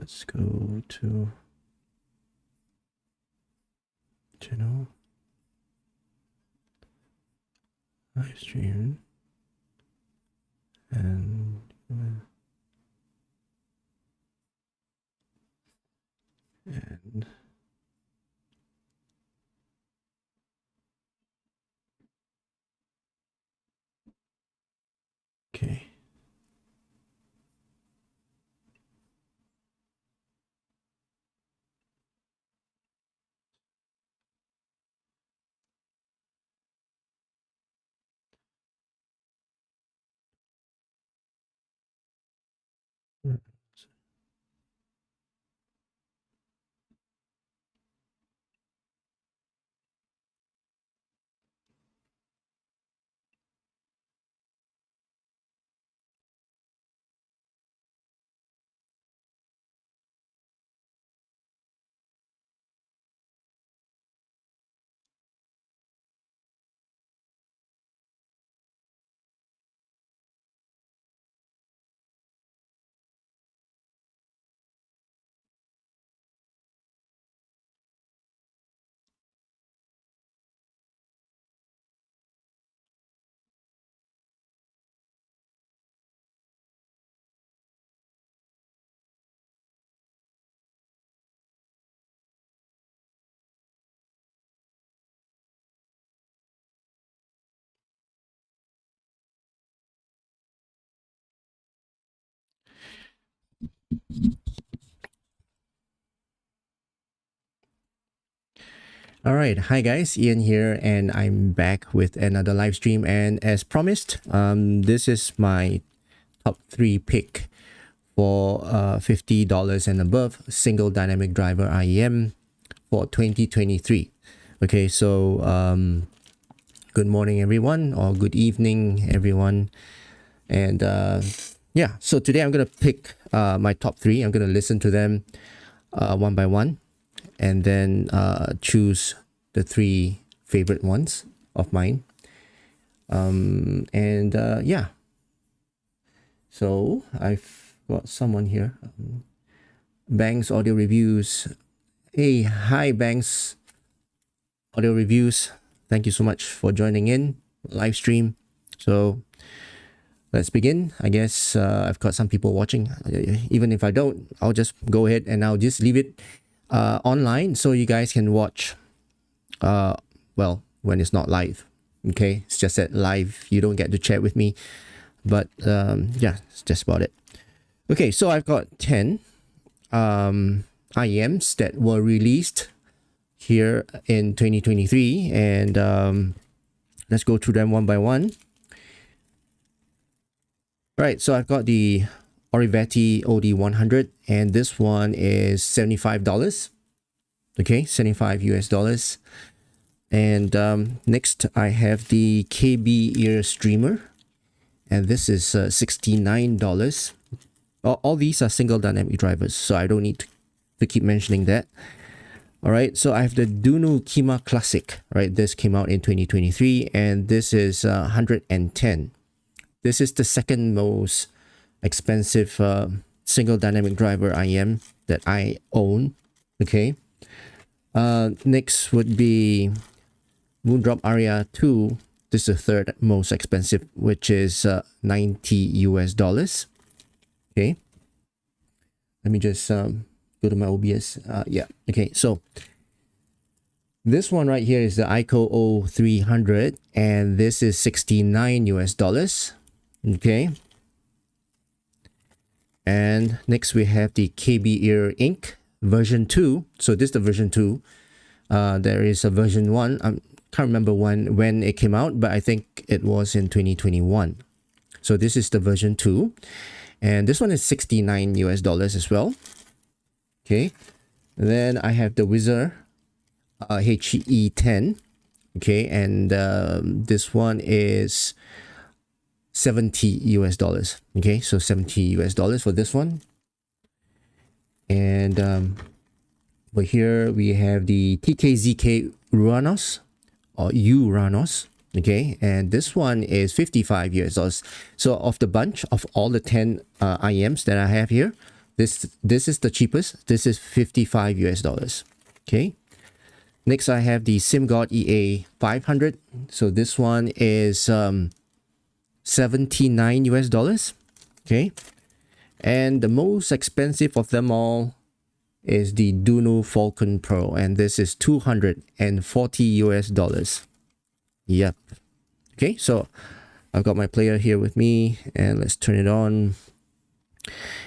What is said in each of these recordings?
let's go to channel, live stream, and okay. All right, hi guys, Ian here, and I'm back with another live stream. And as promised, this is my top 3 pick for $50 and above single dynamic driver IEM for 2023. Okay, so good morning everyone, or good evening everyone. And yeah, so today I'm gonna pick my top 3. I'm gonna listen to them one by one, and then choose the 3 favorite ones of mine. Yeah, so I've got someone here. Banks Audio Reviews. Hey, hi Banks Audio Reviews, thank you so much for joining in live stream. So let's begin. I guess I've got some people watching. Even if I don't, I'll just go ahead and I'll just leave it online so you guys can watch well, when it's not live. Okay, it's just that live you don't get to chat with me, but yeah, it's just about it. Okay, so I've got 10 IEMs that were released here in 2023, and let's go through them one by one. Right, so I've got the ORATI OD100, and this one is $75. Okay, 75 US dollars. And next I have the KB Ear Streamer, and this is $69. All these are single dynamic drivers, so I don't need to keep mentioning that. All right, so I have the Duno Kima Classic. Right, this came out in 2023, and this is $110. This is the second most expensive single dynamic driver IEM that I own. Okay. Next would be Moondrop AR2. This is the third most expensive, which is 90 US dollars. Okay. Let me just go to my OBS. Yeah. Okay. So this one right here is the ICO O300, and this is 69 US dollars. Okay. And next we have the KB Ear Inc. version 2. So this is the version 2. There is a version 1. I can't remember when it came out, but I think it was in 2021. So this is the version 2. And this one is 69 US dollars as well. Okay. Then I have the Wizard H10. Okay. And this one is 70 US dollars. Okay. So 70 US dollars for this one. And over here we have the TKZ Kuranos, or Kuranos. Okay, and this one is 55 US dollars. So of the bunch of all the 10 IEMs that I have here, This is the cheapest. This is 55 US dollars. Okay. Next, I have the SimGod EA 500. So this one is 79 US dollars. Okay. And the most expensive of them all is the Duno Ufulcon Pro, and this is 240 US dollars. Yep. Okay, so I've got my player here with me, and let's turn it on.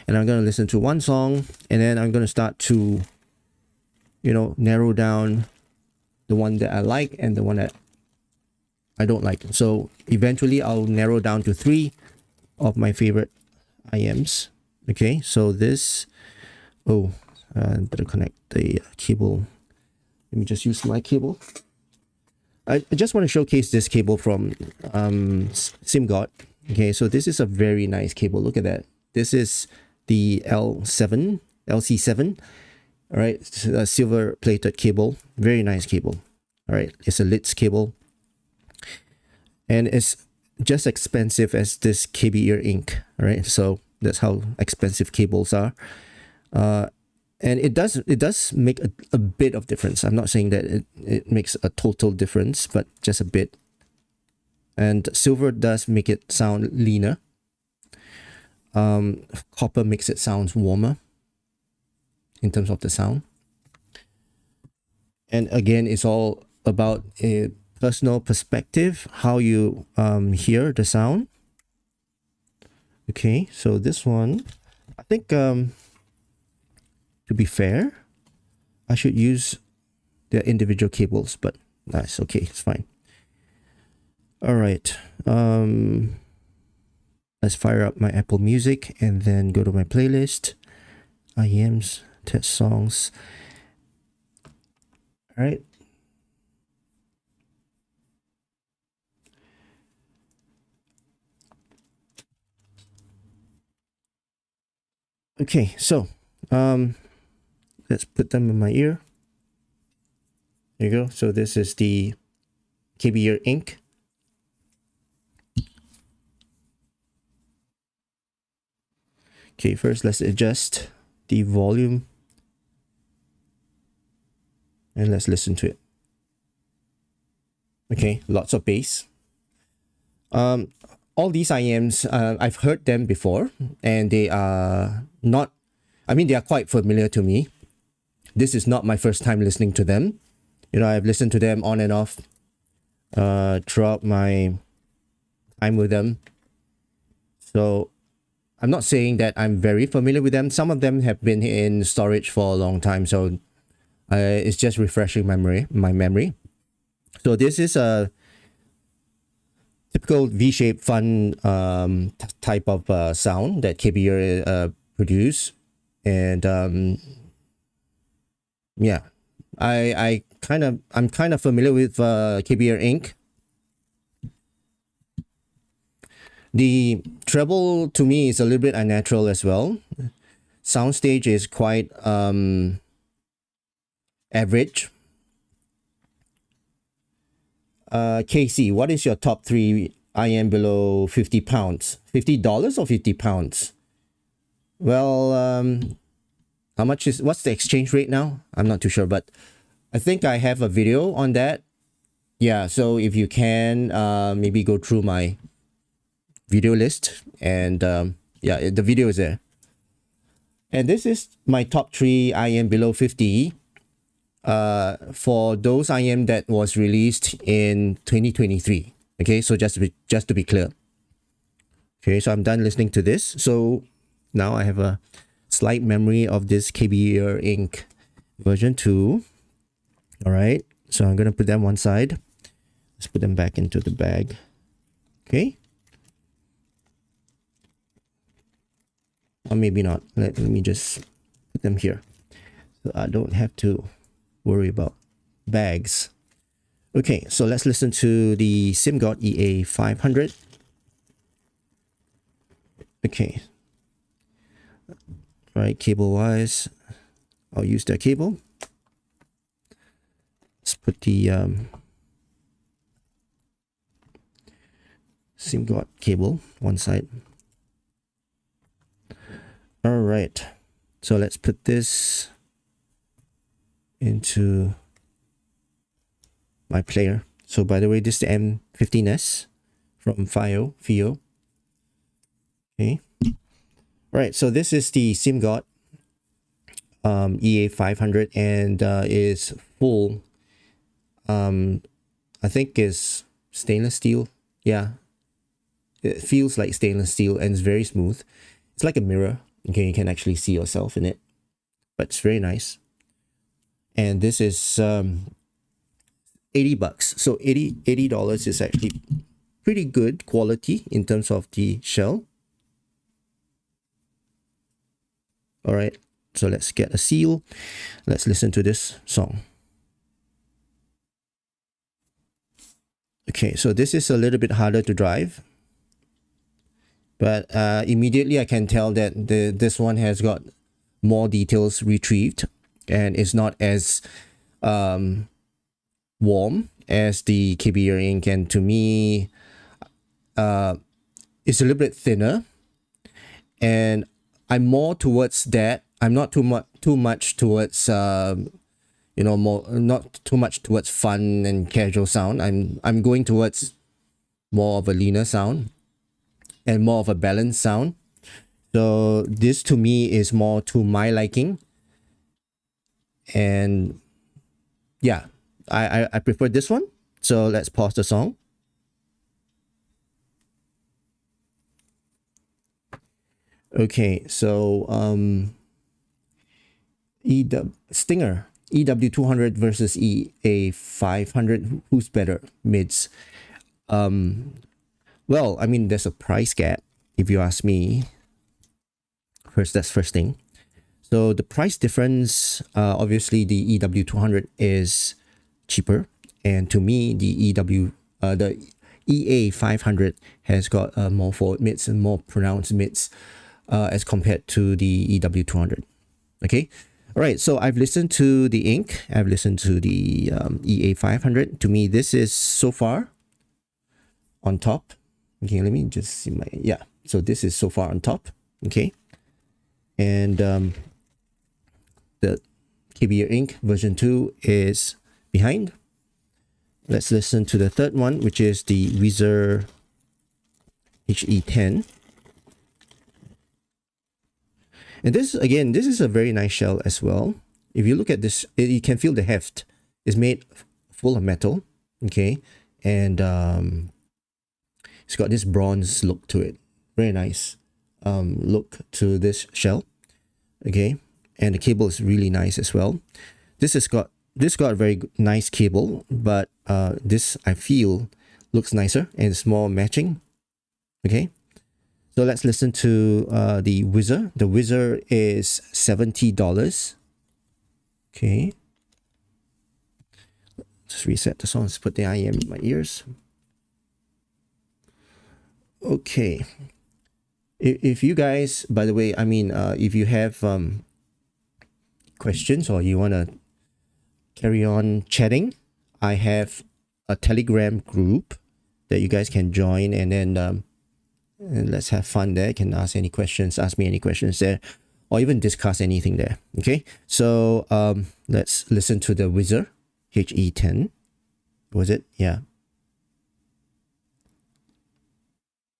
And I'm going to listen to one song, and then I'm going to start to, you know, narrow down the one that I like and the one that I don't like. So eventually I'll narrow down to 3 of my favorite IEMs. Okay, so this, better connect the cable. Let me just use my cable. I just want to showcase this cable from SimGod. Okay, so this is a very nice cable. Look at that. This is the LC7. All right, it's a silver plated cable. Very nice cable. All right, it's a Litz cable. And it's just expensive as this KB ear ink. All right, so that's how expensive cables are. And it does make a bit of difference. I'm not saying that it makes a total difference, but just a bit. And silver does make it sound leaner. Copper makes it sound warmer in terms of the sound. And again, it's all about a personal perspective, how you hear the sound. Okay, so this one, I think to be fair, I should use the individual cables, but that's okay, it's fine. All right, let's fire up my Apple Music and then go to my playlist, IEMs, test songs. All right. Okay, so let's put them in my ear. There you go. So this is the KB ear ink. Okay, first let's adjust the volume and let's listen to it. Okay, lots of bass. All these IEMs, I've heard them before, and they are not, I mean, they are quite familiar to me. This is not my first time listening to them. You know, I've listened to them on and off throughout my time with them. So I'm not saying that I'm very familiar with them. Some of them have been in storage for a long time, so it's just refreshing my memory. So this is a typical V-shaped fun type of sound that KB ear produce, and yeah, I'm kind of familiar with KB ear ink. The treble to me is a little bit unnatural as well. Soundstage is quite average. KC, what is your top 3 IEM below 50 pounds? $50 or 50 pounds? Well, how much is, what's the exchange rate now? I'm not too sure, but I think I have a video on that. Yeah, so if you can, maybe go through my video list, and yeah, the video is there. And this is my top 3 IEM below 50 for those IEM that was released in 2023. Okay, so just to be clear. Okay, so I'm done listening to this. So now I have a slight memory of this KB ear ink version 2. All right, so I'm gonna put them one side. Let's put them back into the bag. Okay. Or maybe not. Let me just put them here, so I don't have to worry about bags. Okay, so let's listen to the SimGod EA 500. Okay. Right, cable wise, I'll use that cable. Let's put the SimGod cable one side. All right. So let's put this into my player. So by the way, this is the M15S from FIO. Okay. Right, so this is the SimGod EA500 and is full, I think is stainless steel. Yeah, it feels like stainless steel and it's very smooth. It's like a mirror. Okay, you can actually see yourself in it, but it's very nice. And this is 80 bucks. So $80 is actually pretty good quality in terms of the shell. All right, so let's get a seal. Let's listen to this song. Okay, so this is a little bit harder to drive, but immediately I can tell that this one has got more details retrieved and is not as warm as the KBR ink, and to me it's a little bit thinner, and I'm more towards that. I'm not too much towards you know, not too much towards fun and casual sound. I'm going towards more of a leaner sound and more of a balanced sound. So this to me is more to my liking, and yeah, I prefer this one. So let's pause the song. Okay, so Stinger EW200 versus EA500, who's better mids? Well, I mean, there's a price gap if you ask me. That's first thing. So the price difference, obviously the EW200 is cheaper, and to me the EA500 has got more forward mids and more pronounced mids as compared to the EW200. Okay, all right, so I've listened to the ink, I've listened to the EA500. To me, this is so far on top. Okay, let me just see my, yeah, so this is so far on top. Okay, and the KBR ink version 2 is behind. Let's listen to the third one, which is the Wizard HE10. And this, again, this is a very nice shell as well. If you look at this, you can feel the heft is made full of metal. Okay, and it's got this bronze look to it. Very nice look to this shell. Okay, and the cable is really nice as well. This got a very nice cable, but this I feel looks nicer and it's more matching. Okay, so let's listen to the Wizard. The Wizard is $70. Okay, just reset the song. Let's put the IEM in my ears. Okay, if you guys, by the way, I mean, if you have questions or you want to carry on chatting, I have a Telegram group that you guys can join, and then and let's have fun there. You can ask any questions, ask me any questions there, or even discuss anything there. Okay, so let's listen to the Wizard HE10. Was it? Yeah.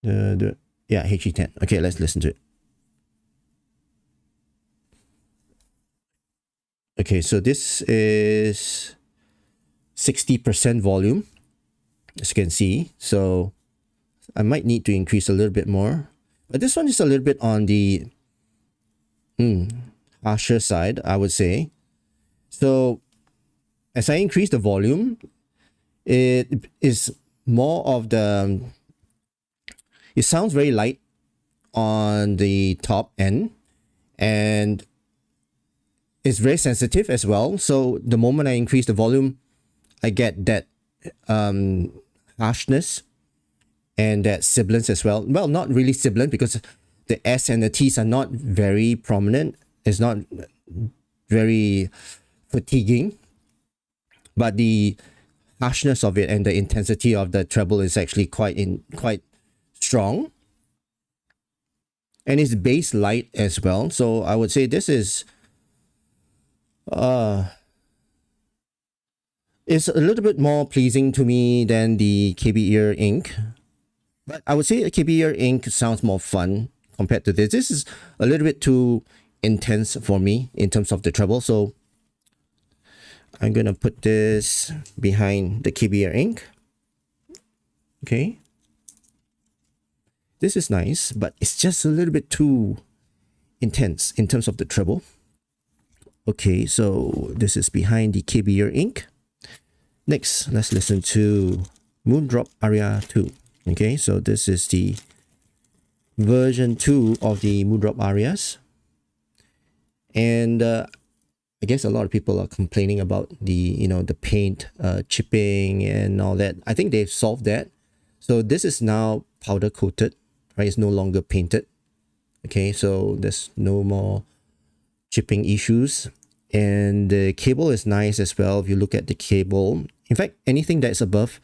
Yeah, HE10. Okay, let's listen to it. Okay, so this is 60% volume, as you can see. So I might need to increase a little bit more. But this one is a little bit on the harsher side, I would say. So as I increase the volume, it is more of the... It sounds very light on the top end, and it's very sensitive as well. So the moment I increase the volume, I get that harshness and that sibilance as well. Well, not really sibilant because the S and the T's are not very prominent. It's not very fatiguing, but the harshness of it and the intensity of the treble is actually quite strong. and it's base light as well. So I would say this is it's a little bit more pleasing to me than the KB Ear ink. But I would say KB Ear ink sounds more fun compared to this. This is a little bit too intense for me in terms of the treble. So I'm gonna put this behind the KB Ear ink. Okay. This is nice, but it's just a little bit too intense in terms of the treble. Okay, so this is behind the KB Ear ink. Next, let's listen to Moondrop AR2. Okay, so this is the version 2 of the Moondrop Arias. And I guess a lot of people are complaining about the, the paint chipping and all that. I think they've solved that. So this is now powder coated, right? It's no longer painted. Okay, so there's no more chipping issues. And the cable is nice as well. If you look at the cable, in fact, anything that's above,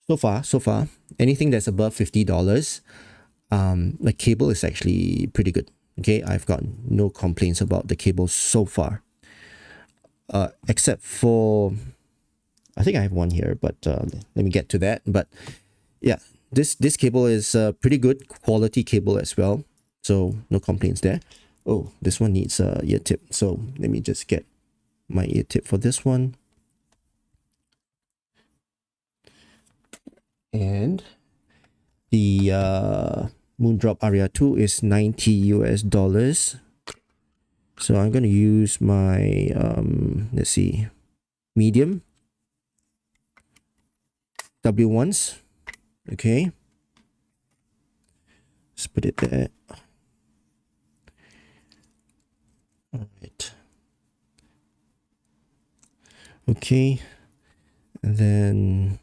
so far, anything that's above $50, the cable is actually pretty good. Okay, I've got no complaints about the cable so far. Except for, I think I have one here, but let me get to that. But yeah, this cable is a pretty good quality cable as well. So no complaints there. Oh, this one needs a ear tip. So let me just get my ear tip for this one. And the Moondrop AR2 is $90 US. So I'm going to use my, let's see, medium W1s. Okay. Let's put it there. All right. Okay. And then,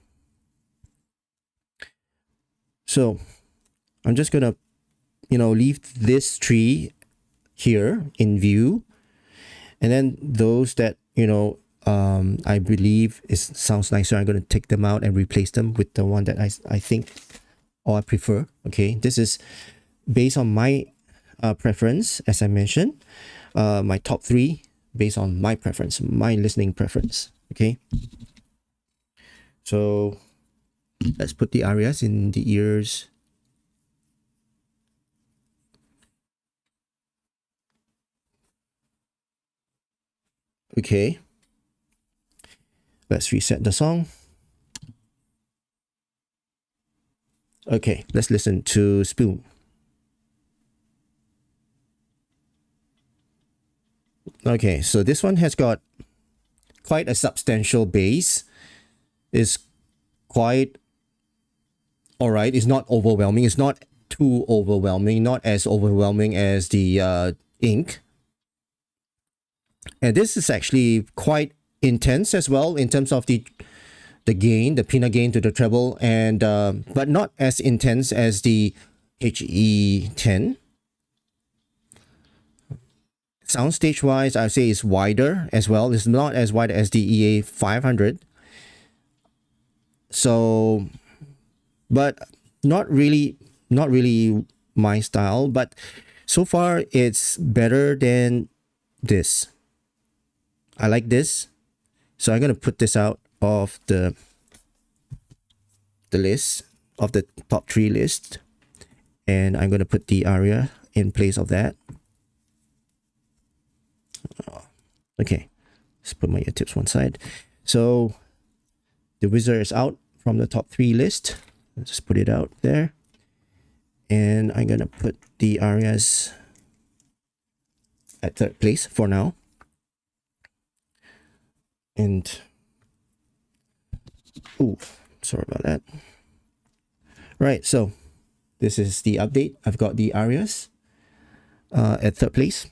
so I'm just going to, leave this tree here in view, and then those that I believe sounds nicer, I'm going to take them out and replace them with the one that I think or I prefer. Okay, this is based on my preference, as I mentioned, my top 3 based on my preference, my listening preference. Okay, so let's put the arias in the ears. Okay, let's reset the song. Okay, let's listen to Spoon. Okay, so this one has got quite a substantial bass. It's quite alright. It's not overwhelming. It's not too overwhelming. Not as overwhelming as the ink. And this is actually quite intense as well in terms of the gain, the pinna gain to the treble, and but not as intense as the HE10. Soundstage wise, I would say it's wider as well. It's not as wide as the EA500. So, but not really my style. But so far, it's better than this. I like this, so I'm gonna put this out of the list, of the top 3 list, and I'm gonna put the aria in place of that. Okay, let's put my ear tips one side. So the Wizard is out from the top 3 list. Let's just put it out there, and I'm gonna put the arias at 3rd place for now. And oh, sorry about that. Right, so this is the update. I've got the arias at 3rd place,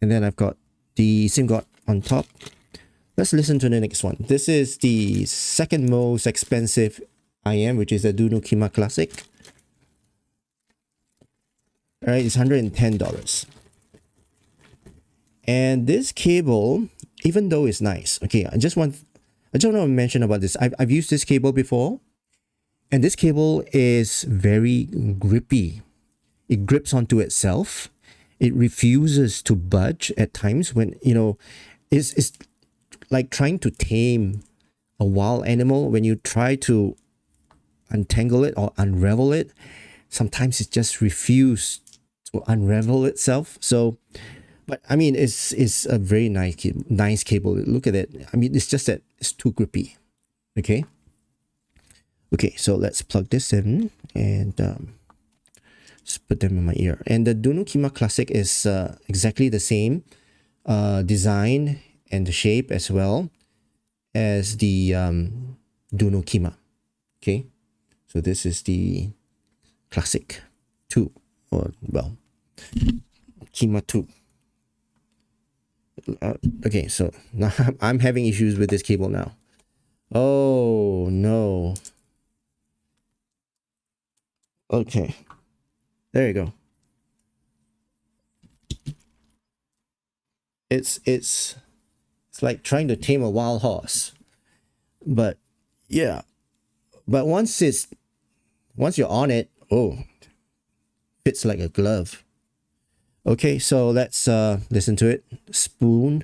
and then I've got the SIM God on top. Let's listen to the next one. This is the 2nd most expensive IEM, which is the Duno Kima Classic. All right, it's $110. And this cable, even though it's nice, okay, I just want to mention about this. I've used this cable before, and this cable is very grippy. it grips onto itself. It refuses to budge at times when, you know, it's like trying to tame a wild animal. When you try to untangle it or unravel it, sometimes it just refuses to unravel itself. So, but I mean, it's a very nice cable. Look at it. I mean, it's just that it's too grippy. Okay. Okay, so let's plug this in and just put them in my ear. And the Duno Kima Classic is exactly the same design and the shape as well as the Duno Kima. Okay, so this is the Classic 2, or well, Kima 2. Okay, so now I'm having issues with this cable now. Oh no. Okay, there you go. It's like trying to tame a wild horse. But yeah, but once you're on it, oh, fits like a glove. Okay, so let's listen to it. Spoon.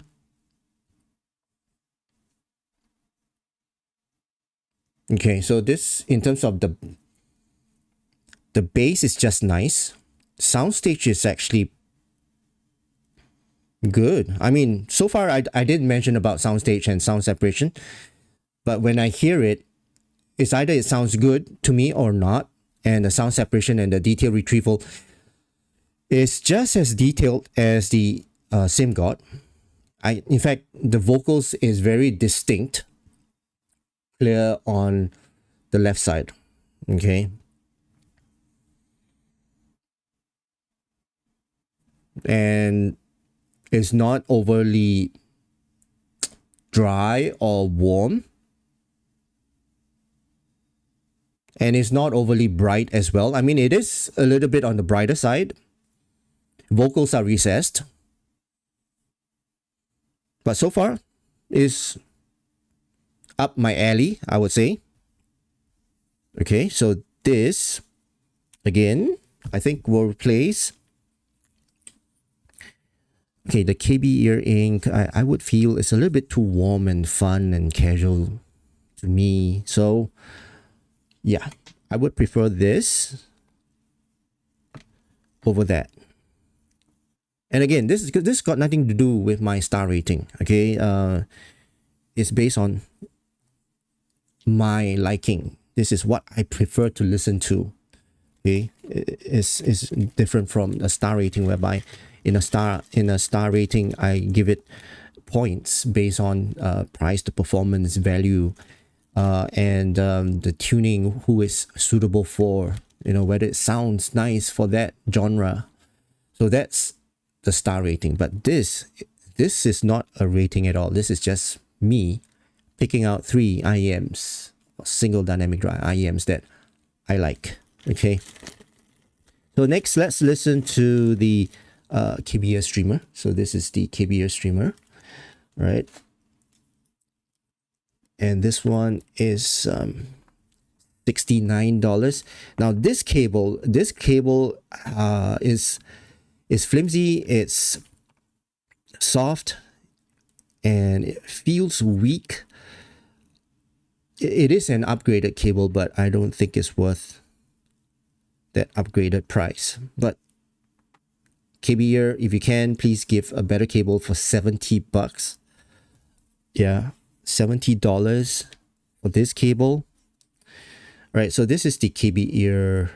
Okay, so this, in terms of the bass, is just nice. Soundstage is actually good. I mean, so far I didn't mention about soundstage and sound separation, but when I hear it, it's either it sounds good to me or not. And the sound separation and the detail retrieval is just as detailed as the Sim God. In fact, the vocals is very distinct, clear on the left side. Okay. And it's not overly dry or warm. And it's not overly bright as well. I mean, it is a little bit on the brighter side. Vocals are recessed. But so far, is up my alley, I would say. Okay, so this, again, I think will replace. Okay, the KB ear ink, I would feel it's a little bit too warm and fun and casual to me. So, yeah, I would prefer this over that. And again, this got nothing to do with my star rating. Okay, it's based on my liking. This is what I prefer to listen to. Okay, it's different from a star rating, whereby in a star rating I give it points based on price to performance, value, and the tuning, who is suitable for, you know, whether it sounds nice for that genre. So that's the star rating. But this is not a rating at all. This is just me picking out 3 IEMs, single dynamic drive IEMs, that I like. Okay, so next let's listen to the KB streamer. So this is the KB streamer, right? And this one is $69. Now this cable is flimsy, it's soft, and it feels weak. It is an upgraded cable, but I don't think it's worth that upgraded price. But KB, if you can, please give a better cable for $70. Yeah, $70 for this cable. Right, so this is the KB ear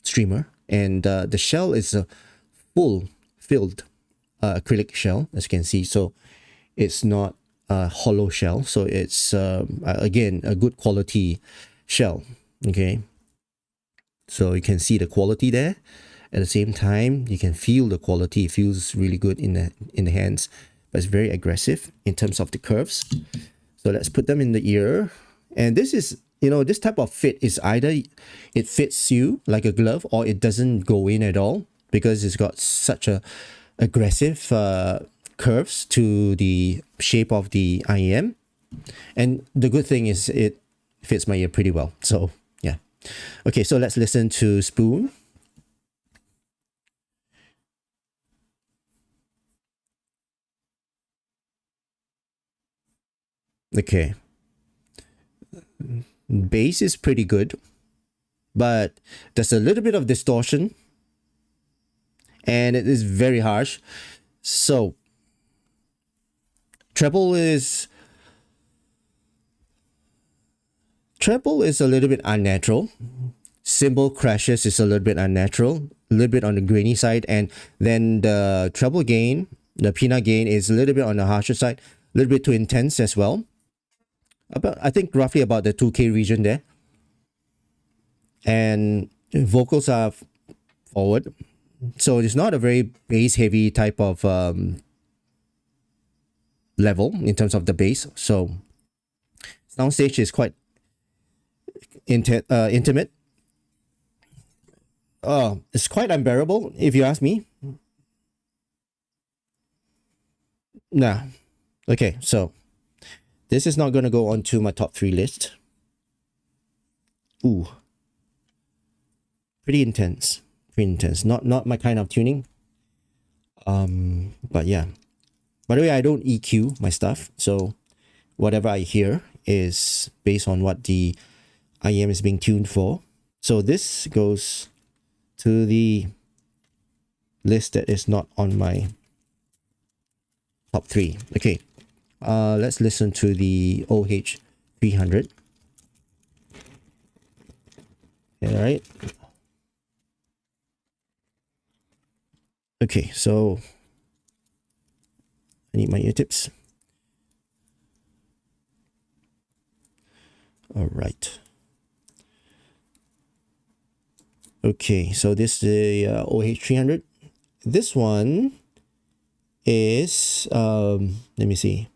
streamer, and the shell is a full filled acrylic shell, as you can see. So it's not a hollow shell, so it's again a good quality shell. Okay, so you can see the quality there. At the same time, you can feel the quality. It feels really good in the hands, but it's very aggressive in terms of the curves. So let's put them in the ear. And this is, you know, this type of fit is either it fits you like a glove, or it doesn't go in at all, because it's got such a aggressive curves to the shape of the IEM. And the good thing is it fits my ear pretty well. So yeah. Okay, so let's listen to Spoon. Okay. Bass is pretty good, but there's a little bit of distortion and it is very harsh. So treble is a little bit unnatural. Cymbal crashes is a little bit unnatural, a little bit on the grainy side, and then the treble gain, the peanut gain, is a little bit on the harsher side, a little bit too intense as well. About, I think, roughly about the 2K region there. And vocals are forward, so it's not a very bass heavy type of level in terms of the bass. So soundstage is quite intimate. It's quite unbearable if you ask me. Nah. Okay, so this is not going to go onto my top 3 list. Ooh. Pretty intense. Not my kind of tuning. But yeah. By the way, I don't EQ my stuff, so whatever I hear is based on what the IEM is being tuned for. So this goes to the list that is not on my top 3. Okay. Let's listen to the OH300. All right. Okay, so I need my ear tips. All right. Okay, so this is the OH300. This one is let me see,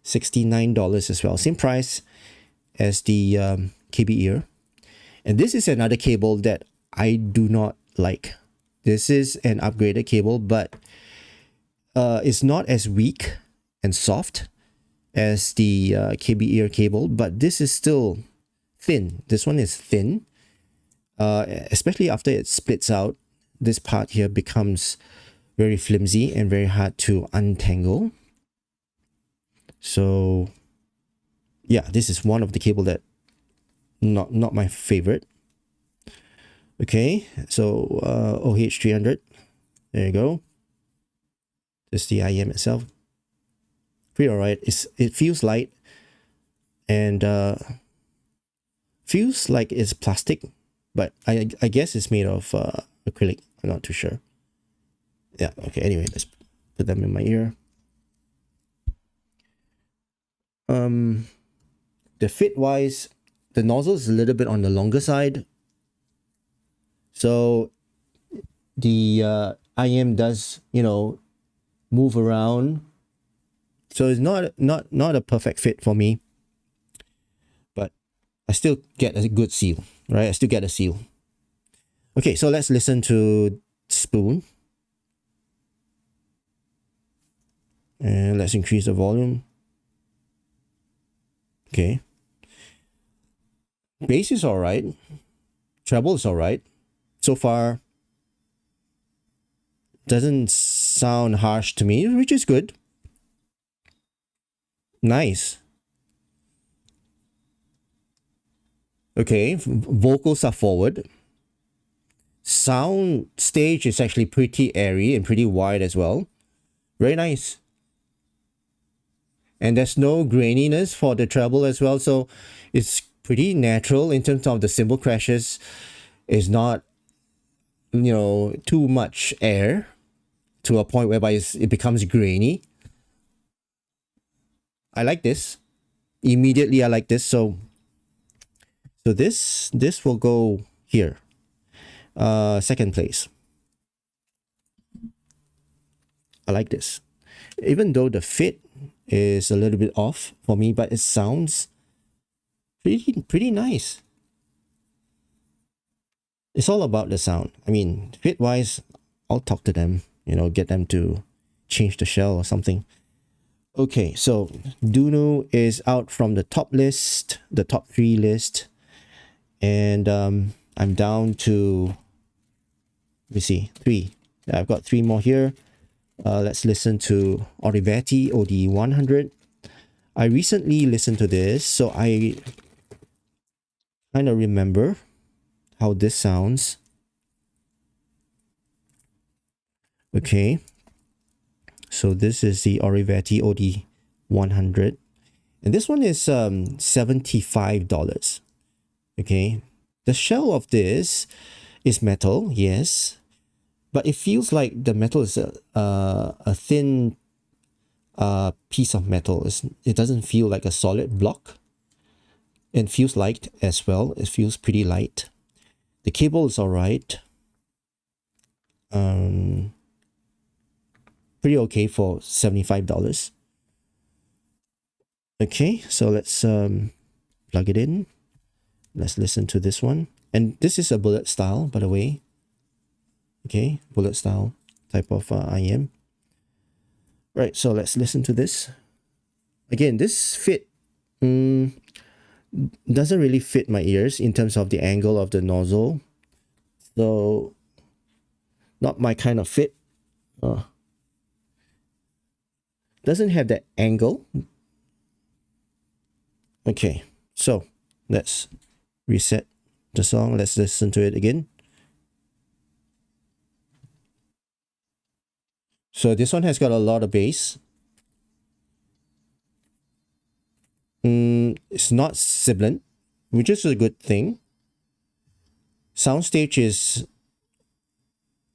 $69 as well. Same price as the KB ear. And this is another cable that I do not like. This is an upgraded cable, but it's not as weak and soft as the KB ear cable, but this is still thin. This one is thin, especially after it splits out. This part here becomes very flimsy and very hard to untangle. So yeah, this is one of the cable that not my favorite. Okay, so OH300, there you go. Just the IEM itself, pretty alright. It feels light and feels like it's plastic, but I guess it's made of acrylic. I'm not too sure. Yeah, okay, anyway, let's put them in my ear. The fit wise, the nozzle is a little bit on the longer side. So the IEM does, you know, move around. So it's not a perfect fit for me. But I still get a good seal, right? I still get a seal. Okay, so let's listen to Spoon. And let's increase the volume. Okay. Bass is alright. Treble is alright. So far, doesn't sound harsh to me, which is good. Nice. Okay, vocals are forward. Sound stage is actually pretty airy and pretty wide as well. Very nice. And there's no graininess for the treble as well, so it's pretty natural in terms of the cymbal crashes. It's not, you know, too much air to a point whereby it becomes grainy. I like this. Immediately I like this. So this will go here. Second place. I like this. Even though the fit is a little bit off for me, but it sounds pretty nice. It's all about the sound. I mean, fit wise, I'll talk to them, you know, get them to change the shell or something. Okay, so Duno is out from the top list, the top 3 list. And I'm down to, let me see, 3. I've got 3 more here. Let's listen to ORATI OD100. I recently listened to this, so I kind of remember how this sounds. Okay, so this is the ORATI OD100, and this one is $75. Okay, the shell of this is metal, yes, but it feels like the metal is a thin piece of metal. It doesn't feel like a solid block. It feels light as well. It feels pretty light. The cable is all right. Pretty okay for $75. Okay, so let's plug it in. Let's listen to this one. And this is a bullet style, by the way. Okay, bullet style type of IEM. Right, so let's listen to this. Again, this fit doesn't really fit my ears in terms of the angle of the nozzle. So, not my kind of fit. Doesn't have that angle. Okay, so let's reset the song. Let's listen to it again. So this one has got a lot of bass. It's not sibilant, which is a good thing. Soundstage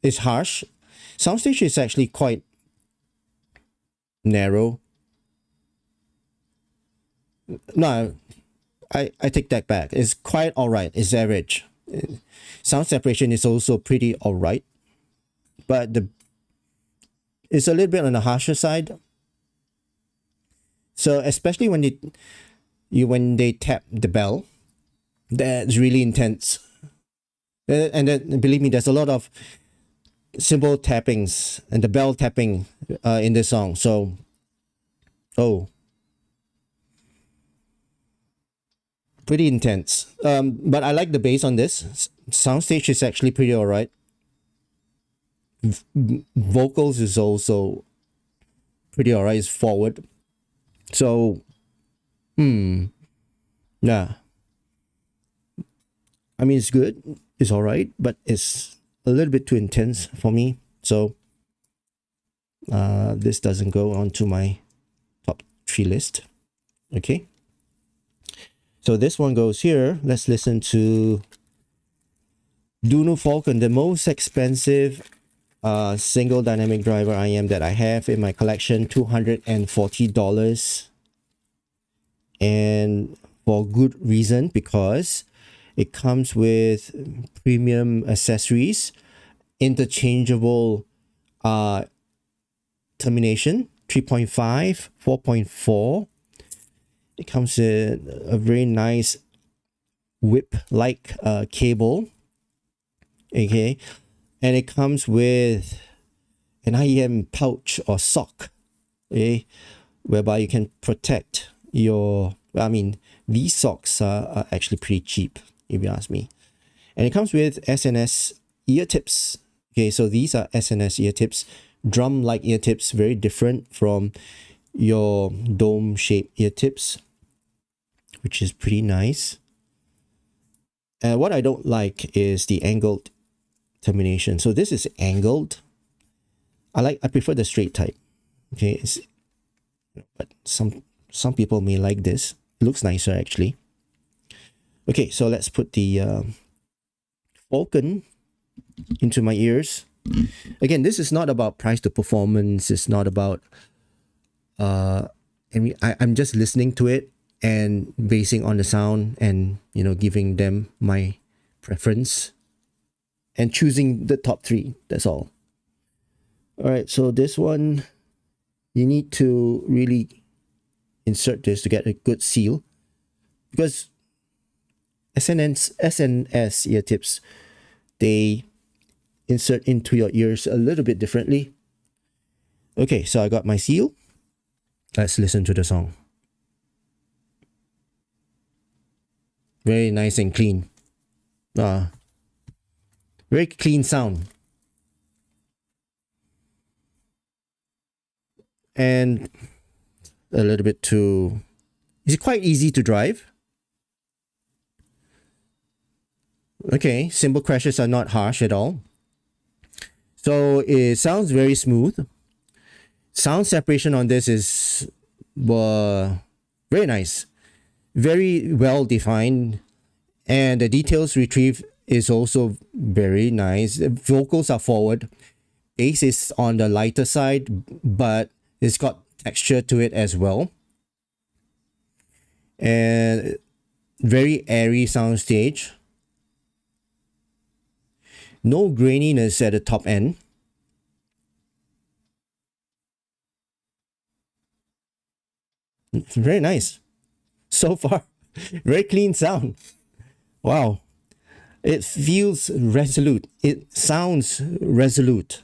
is harsh. Soundstage is actually quite narrow. No, I take that back. It's quite alright. It's average. Sound separation is also pretty alright, but it's a little bit on the harsher side. So especially when they tap the bell, that's really intense. And then believe me, there's a lot of cymbal tappings and the bell tapping in this song. So, pretty intense. But I like the bass on this. Soundstage is actually pretty alright. Vocals is also pretty alright. It's forward. So, yeah. I mean, it's good. It's alright, but it's a little bit too intense for me. So, this doesn't go onto my top 3 list. Okay. So this one goes here. Let's listen to Duno Ufulcon, the most expensive single dynamic driver IEM that I have in my collection, $240. And for good reason, because it comes with premium accessories, interchangeable termination, 3.5, 4.4. It comes with a very nice whip-like cable. Okay, and it comes with an IEM pouch or sock, okay, whereby you can protect your, I mean, these socks are actually pretty cheap, if you ask me. And it comes with SNS ear tips. Okay, so these are SNS ear tips, drum-like ear tips, very different from your dome-shaped ear tips, which is pretty nice. And what I don't like is the angled termination. So this is angled. I prefer the straight type. Okay, but some people may like this. It looks nicer actually. Okay, so let's put the Ufulcon into my ears. Again, this is not about price to performance. It's not about I'm just listening to it and basing on the sound and, you know, giving them my preference and choosing the top 3. That's all. All right, so this one, you need to really insert this to get a good seal, because SNS ear tips, they insert into your ears a little bit differently. Okay, so I got my seal. Let's listen to the song. Very nice and clean. Very clean sound. And a little bit too It's quite easy to drive. Okay, cymbal crashes are not harsh at all. So it sounds very smooth. Sound separation on this is very nice. Very well defined. And the details retrieved is also very nice. The vocals are forward. Bass is on the lighter side, but it's got texture to it as well. And very airy soundstage. No graininess at the top end. Very nice. So far, very clean sound. Wow. It feels resolute. It sounds resolute.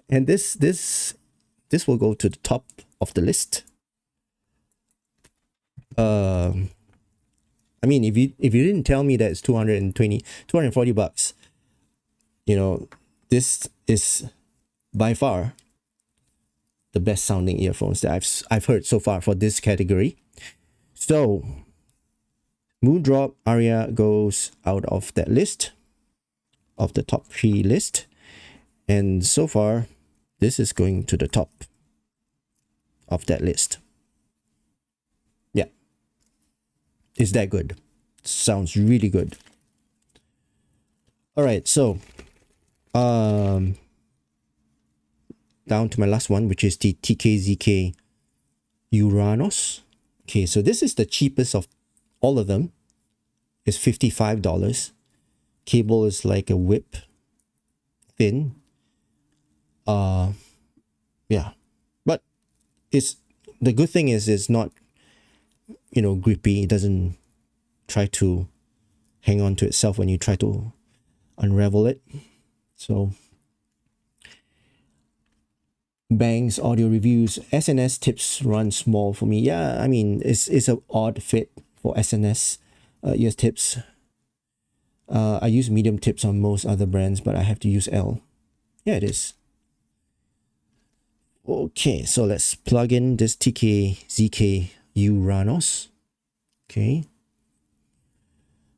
And this will go to the top of the list. I mean, if you didn't tell me that it's 240 bucks, you know, this is by far the best sounding earphones that I've heard so far for this category. So Moondrop Aria goes out of that list, of the top 3 list, and so far this is going to the top of that list. Yeah, it's that good. Sounds really good. All right, so down to my last one, which is the TKZ Kuranos. Okay, so this is the cheapest of all of them. It's $55. Cable is like a whip, thin. Yeah, but it's the good thing is it's not, you know, grippy. It doesn't try to hang on to itself when you try to unravel it. So Bang's audio reviews, SNS tips run small for me. Yeah, I mean, it's an odd fit for SNS ear tips. I use medium tips on most other brands, but I have to use L. Yeah, it is. Okay, so let's plug in this TKZ Kuranos. Okay.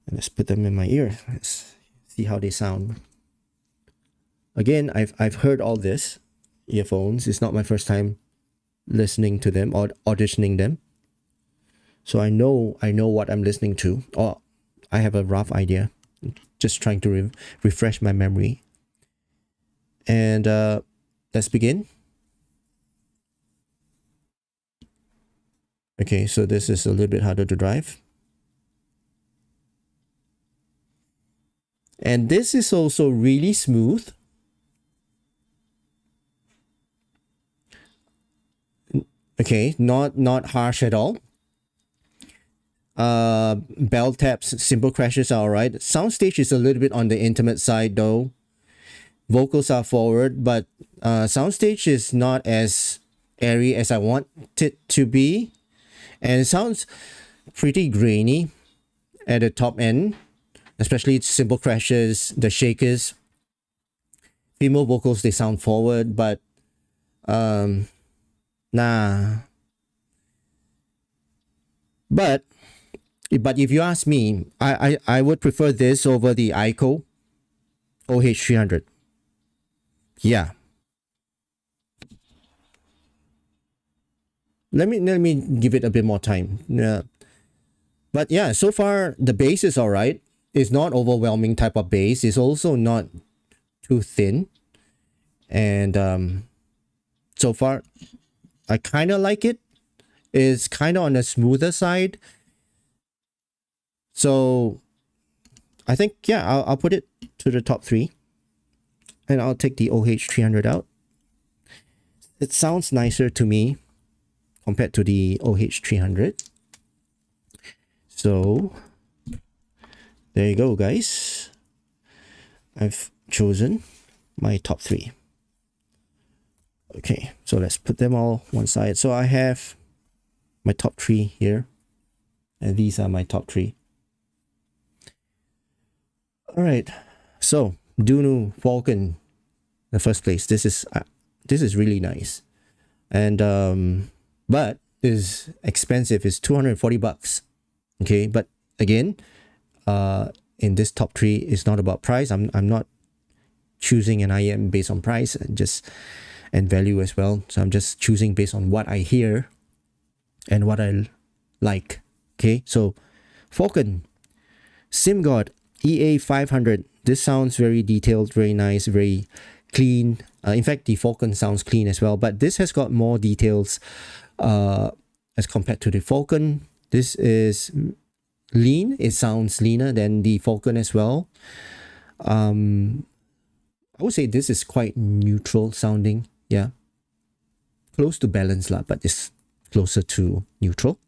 And let's put them in my ear. Let's see how they sound. Again, I've heard all this earphones. It's not my first time listening to them or auditioning them. So I know what I'm listening to, or I have a rough idea. Just trying to refresh my memory. And let's begin. Okay, so this is a little bit harder to drive. And this is also really smooth. Okay, not harsh at all. Bell taps, cymbal crashes are alright. Soundstage is a little bit on the intimate side though. Vocals are forward, but soundstage is not as airy as I want it to be. And it sounds pretty grainy at the top end, especially cymbal crashes, the shakers. Female vocals, they sound forward, but nah. But if you ask me, I would prefer this over the ICO OH300. Yeah. Let me give it a bit more time. Yeah. But yeah, so far the bass is alright. It's not overwhelming type of bass. It's also not too thin. And so far I kind of like it. It's kind of on the smoother side. So I think, yeah, I'll put it to the top 3. And I'll take the OH300 out. It sounds nicer to me compared to the OH300. So there you go, guys. I've chosen my top 3. Okay, so let's put them all one side. So I have my top 3 here, and these are my top 3. All right, so Duno Ufulcon, the first place. This is really nice, and but is expensive. It's 240 bucks. Okay, but again, in this top three, it's not about price. I'm not choosing an IEM based on price and value as well. So I'm just choosing based on what I hear and what I like. Okay, so Falcon SimGod EA500. This sounds very detailed, very nice, very clean. In fact, the Falcon sounds clean as well, but this has got more details as compared to the Falcon. This is lean. It sounds leaner than the Falcon as well. I would say this is quite neutral sounding. Yeah, close to balance lah, but it's closer to neutral.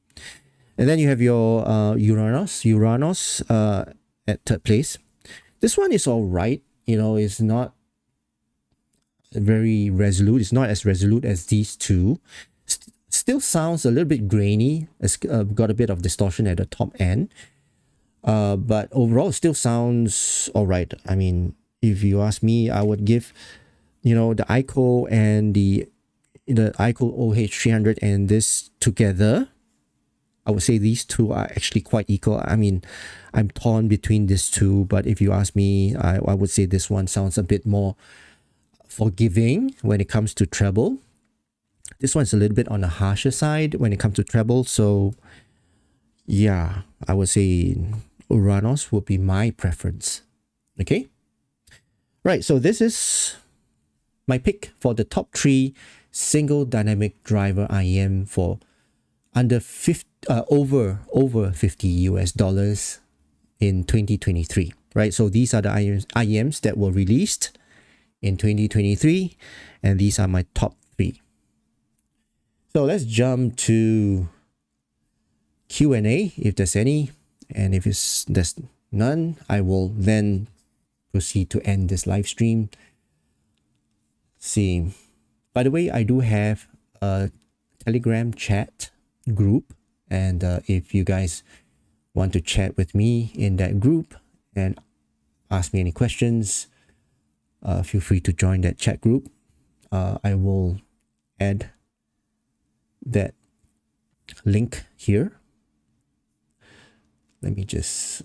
And then you have your Kuranos at third place. This one is all right. You know, it's not very resolute. It's not as resolute as these two. Still sounds a little bit grainy. It's got a bit of distortion at the top end. But overall, it still sounds all right. I mean, if you ask me, I would give, you know, the ICO and the ICO OH300 and this together, I would say these two are actually quite equal. I mean, I'm torn between these two, but if you ask me, I would say this one sounds a bit more forgiving when it comes to treble. This one's a little bit on the harsher side when it comes to treble. So yeah, I would say Kuranos would be my preference. Okay. Right, so this is my pick for the top three single dynamic driver IEM for under over 50 US dollars in 2023. Right, so these are the IEMs that were released in 2023, and these are my top three. So let's jump to Q&A if there's any, and if there's none, I will then proceed to end this live stream. See, by the way, I do have a Telegram chat group, and if you guys want to chat with me in that group and ask me any questions, feel free to join that chat group. I will add that link here. Let me just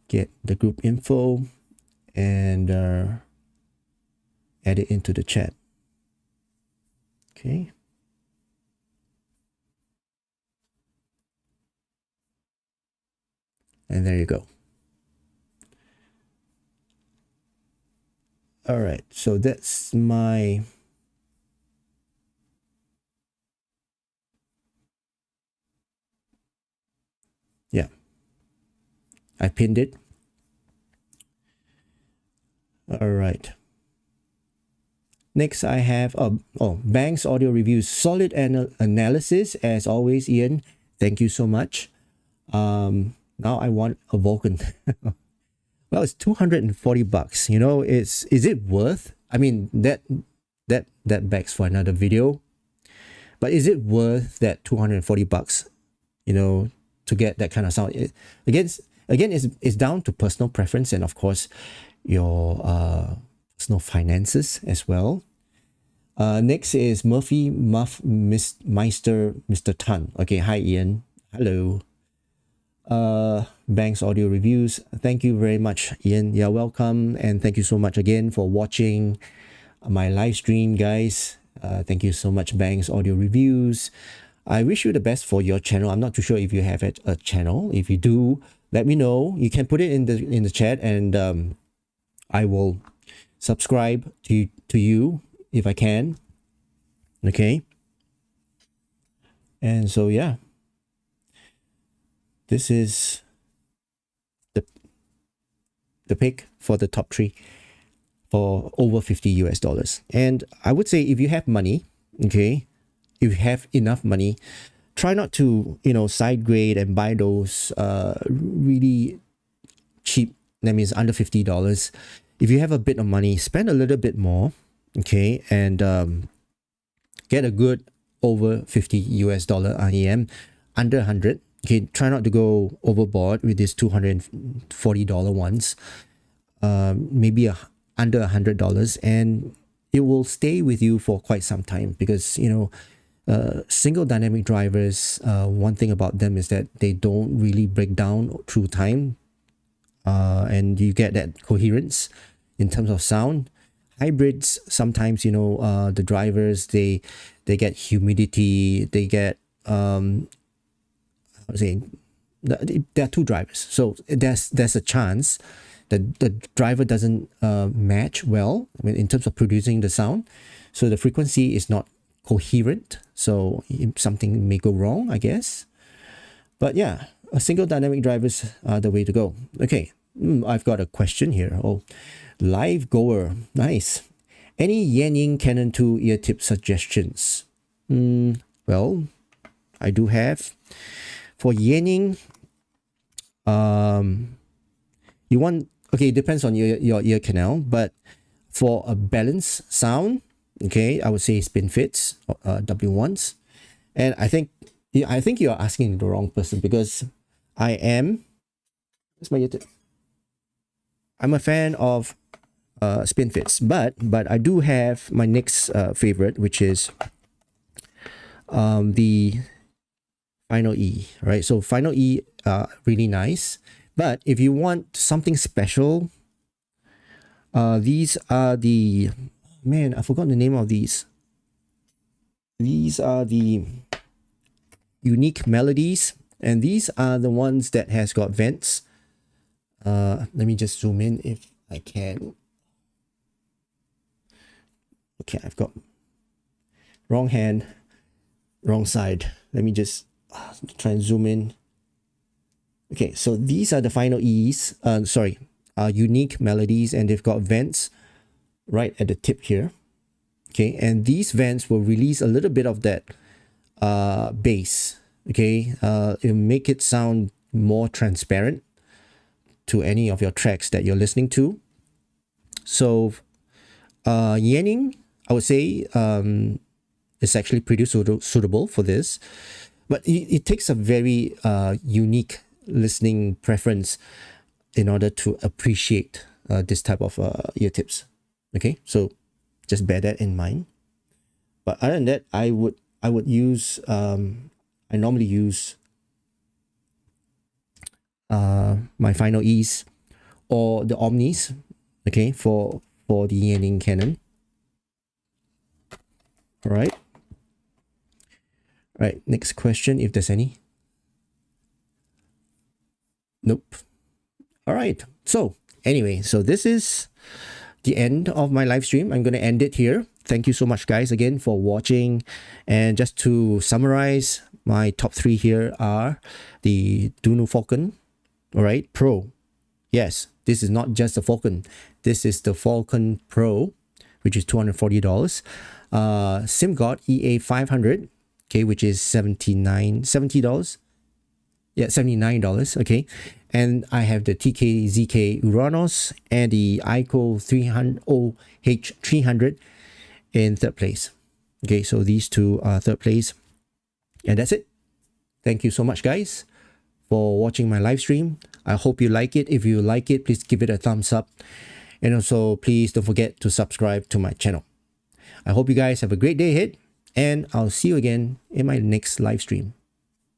get the group info and add it into the chat. Okay. And there you go. All right, so that's my I pinned it. All right. Next, I have Banks Audio Reviews. Solid analysis as always, Ian. Thank you so much. Now I want a Vulcan. Well, it's 240 bucks. You know, is it worth? I mean, that begs for another video. But is it worth that 240 bucks? You know, to get that kind of sound. Again, it's down to personal preference and of course your personal finances as well. Next is Meister Mr. Tan. Okay, hi Ian. Hello. Banks Audio Reviews. Thank you very much, Ian. You're welcome, and thank you so much again for watching my live stream, guys. Thank you so much, Banks Audio Reviews. I wish you the best for your channel. I'm not too sure if you have a channel. If you do, let me know. You can put it in the chat, and I will subscribe to you if I can. Okay. And so yeah, this is the pick for the top three for over 50 US dollars. And I would say if you have money, okay, if you have enough money, try not to, you know, side grade and buy those really cheap, that means under $50. If you have a bit of money, spend a little bit more, okay, and get a good over 50 US dollar IEM under 100. Okay, try not to go overboard with these $240 ones. Maybe under $100, and it will stay with you for quite some time, because single dynamic drivers, one thing about them is that they don't really break down through time, and you get that coherence in terms of sound. Hybrids, sometimes the drivers, they get humidity, they get I would say there are two drivers, so there's a chance that the driver doesn't match well, I mean, in terms of producing the sound, so the frequency is not coherent, so something may go wrong, I guess. But yeah, a single dynamic drivers are the way to go. Okay, I've got a question here. Oh, live goer, nice. Any Yanning Canon 2 ear tip suggestions? Well, I do have. For Yanning, you want, okay, it depends on your ear canal, but for a balanced sound, okay, I would say spin fits, W1s. And I think you're asking the wrong person, because I'm a fan of spin fits, but I do have my next favorite, which is the Final E, right? So Final E, really nice. But if you want something special, these are the, man, I forgot the name of these. These are the Unique Melodies, and these are the ones that has got vents. Let me just zoom in if I can. Okay, I've got wrong hand, wrong side. Let me just try and zoom in. Okay, so these are the Final E's, Unique Melodies, and they've got vents right at the tip here. Okay, and these vents will release a little bit of that bass. Okay, it'll make it sound more transparent to any of your tracks that you're listening to. So Yanning, I would say, is actually pretty suitable for this, but it takes a very unique listening preference in order to appreciate this type of ear tips. Okay, so just bear that in mind. But other than that, I would use I normally use my Final E's or the Omnis, okay, for the Yanning Canon. All right. All right, next question, if there's any. Nope. All right. So anyway, so this is the end of my live stream. I'm going to end it here. Thank you so much, guys, again for watching. And just to summarize, my top three here are the Duno Ufulcon, all right, Pro. Yes, this is not just the Ufulcon. This is the Ufulcon Pro, which is $240. SimGod EA500, okay, which is $70. Yeah, $79, okay. And I have the TKZ Kuranos and the ICO H300 in third place. Okay, so these two are third place. And that's it. Thank you so much, guys, for watching my live stream. I hope you like it. If you like it, please give it a thumbs up. And also, please don't forget to subscribe to my channel. I hope you guys have a great day ahead, and I'll see you again in my next live stream.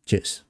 Cheers.